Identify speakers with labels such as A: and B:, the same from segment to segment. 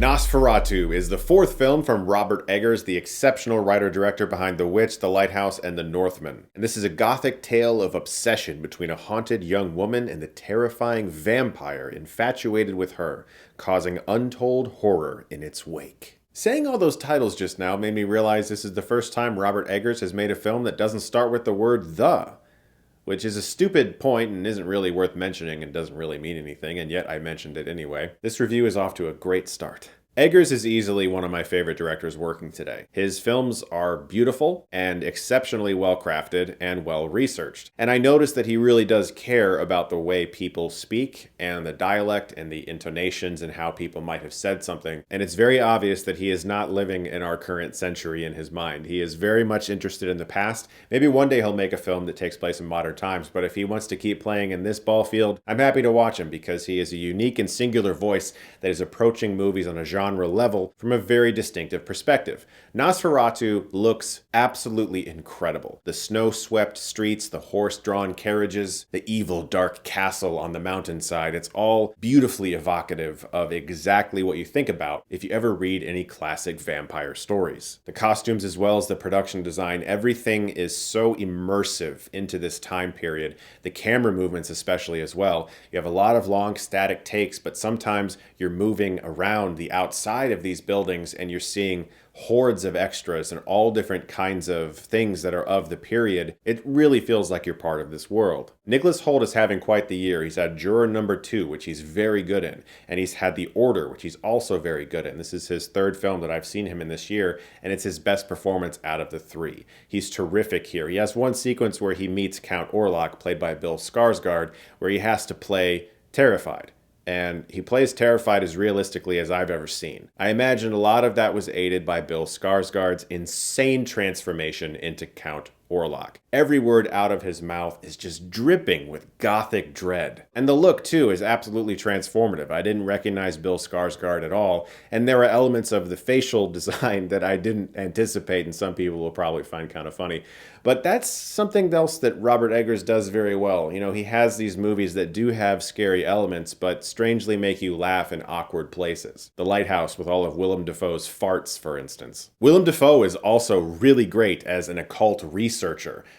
A: Nosferatu is the fourth film from Robert Eggers, the exceptional writer-director behind The Witch, The Lighthouse, and The Northman. And this is a gothic tale of obsession between a haunted young woman and the terrifying vampire infatuated with her, causing untold horror in its wake. Saying all those titles just now made me realize this is the first time Robert Eggers has made a film that doesn't start with the word "the," which is a stupid point and isn't really worth mentioning and doesn't really mean anything, and yet I mentioned it anyway. This review is off to a great start. Eggers is easily one of my favorite directors working today. His films are beautiful and exceptionally well crafted and well researched. And I noticed that he really does care about the way people speak and the dialect and the intonations and how people might have said something. And it's very obvious that he is not living in our current century in his mind. He is very much interested in the past. Maybe one day he'll make a film that takes place in modern times, but if he wants to keep playing in this ball field, I'm happy to watch him because he is a unique and singular voice that is approaching movies on a genre level from a very distinctive perspective. Nosferatu looks absolutely incredible. The snow-swept streets, the horse-drawn carriages, the evil dark castle on the mountainside, it's all beautifully evocative of exactly what you think about if you ever read any classic vampire stories. The costumes as well as the production design, everything is so immersive into this time period. The camera movements especially as well. You have a lot of long static takes, but sometimes you're moving around the outside of these buildings and you're seeing hordes of extras and all different kinds of things that are of the period. It really feels like you're part of this world. Nicholas Hoult is having quite the year. He's had Juror Number 2, which he's very good in, and he's had The Order, which he's also very good in. This is his third film that I've seen him in this year, and it's his best performance out of the three. He's terrific here. He has one sequence where he meets Count Orlok, played by Bill Skarsgård, where he has to play terrified. And he plays terrified as realistically as I've ever seen. I imagine a lot of that was aided by Bill Skarsgård's insane transformation into Count Orlok. Every word out of his mouth is just dripping with gothic dread. And the look, too, is absolutely transformative. I didn't recognize Bill Skarsgård at all, and there are elements of the facial design that I didn't anticipate, and some people will probably find kind of funny. But that's something else that Robert Eggers does very well. You know, he has these movies that do have scary elements, but strangely make you laugh in awkward places. The Lighthouse with all of Willem Dafoe's farts, for instance. Willem Dafoe is also really great as an occult researcher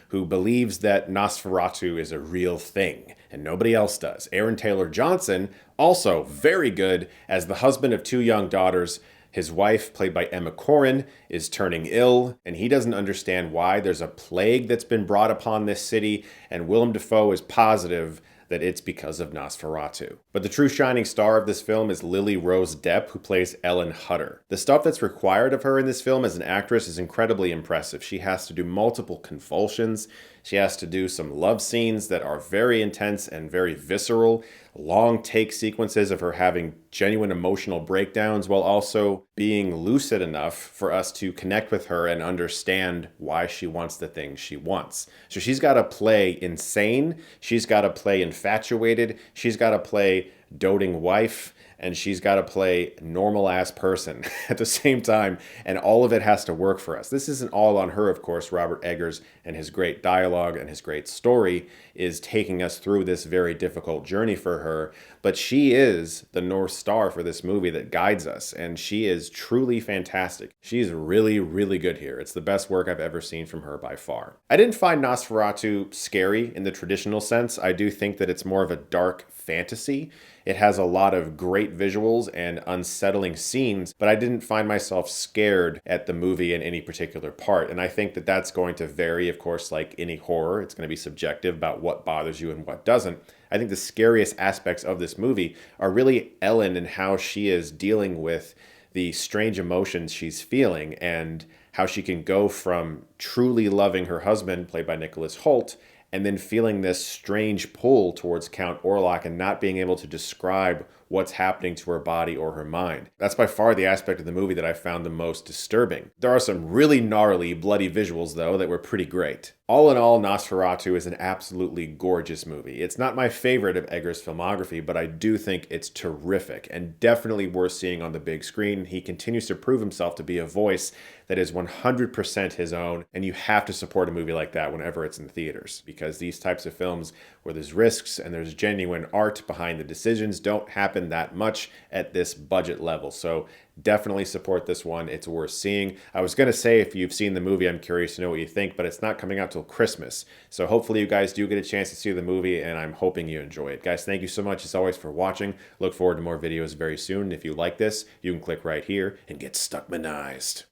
A: who believes that Nosferatu is a real thing, and nobody else does. Aaron Taylor Johnson, also very good as the husband of two young daughters. His wife, played by Emma Corrin, is turning ill, and he doesn't understand why. There's a plague that's been brought upon this city, and Willem Dafoe is positive that it's because of Nosferatu. But the true shining star of this film is Lily Rose Depp, who plays Ellen Hutter. The stuff that's required of her in this film as an actress is incredibly impressive. She has to do multiple convulsions. She has to do some love scenes that are very intense and very visceral, long take sequences of her having genuine emotional breakdowns while also being lucid enough for us to connect with her and understand why she wants the things she wants. So she's got to play insane, she's got to play infatuated, she's got to play doting wife, and she's got to play normal-ass person at the same time, and all of it has to work for us. This isn't all on her, of course. Robert Eggers and his great dialogue and his great story is taking us through this very difficult journey for her, but she is the North Star for this movie that guides us, and she is truly fantastic. She's really, really good here. It's the best work I've ever seen from her by far. I didn't find Nosferatu scary in the traditional sense. I do think that it's more of a dark fantasy. It has a lot of great visuals and unsettling scenes, but I didn't find myself scared at the movie in any particular part. And I think that that's going to vary, of course, like any horror. It's going to be subjective about what bothers you and what doesn't. I think the scariest aspects of this movie are really Ellen and how she is dealing with the strange emotions she's feeling and how she can go from truly loving her husband, played by Nicholas Hoult, and then feeling this strange pull towards Count Orlok and not being able to describe what's happening to her body or her mind. That's by far the aspect of the movie that I found the most disturbing. There are some really gnarly, bloody visuals, though, that were pretty great. All in all, Nosferatu is an absolutely gorgeous movie. It's not my favorite of Eggers' filmography, but I do think it's terrific and definitely worth seeing on the big screen. He continues to prove himself to be a voice that is 100% his own, and you have to support a movie like that whenever it's in theaters, because because these types of films where there's risks and there's genuine art behind the decisions don't happen that much at this budget level. So definitely support this one. It's worth seeing. I was going to say, if you've seen the movie, I'm curious to know what you think, but it's not coming out till Christmas. So hopefully you guys do get a chance to see the movie, and I'm hoping you enjoy it. Guys, thank you so much as always for watching. Look forward to more videos very soon. If you like this, you can click right here and get Stuckmanized.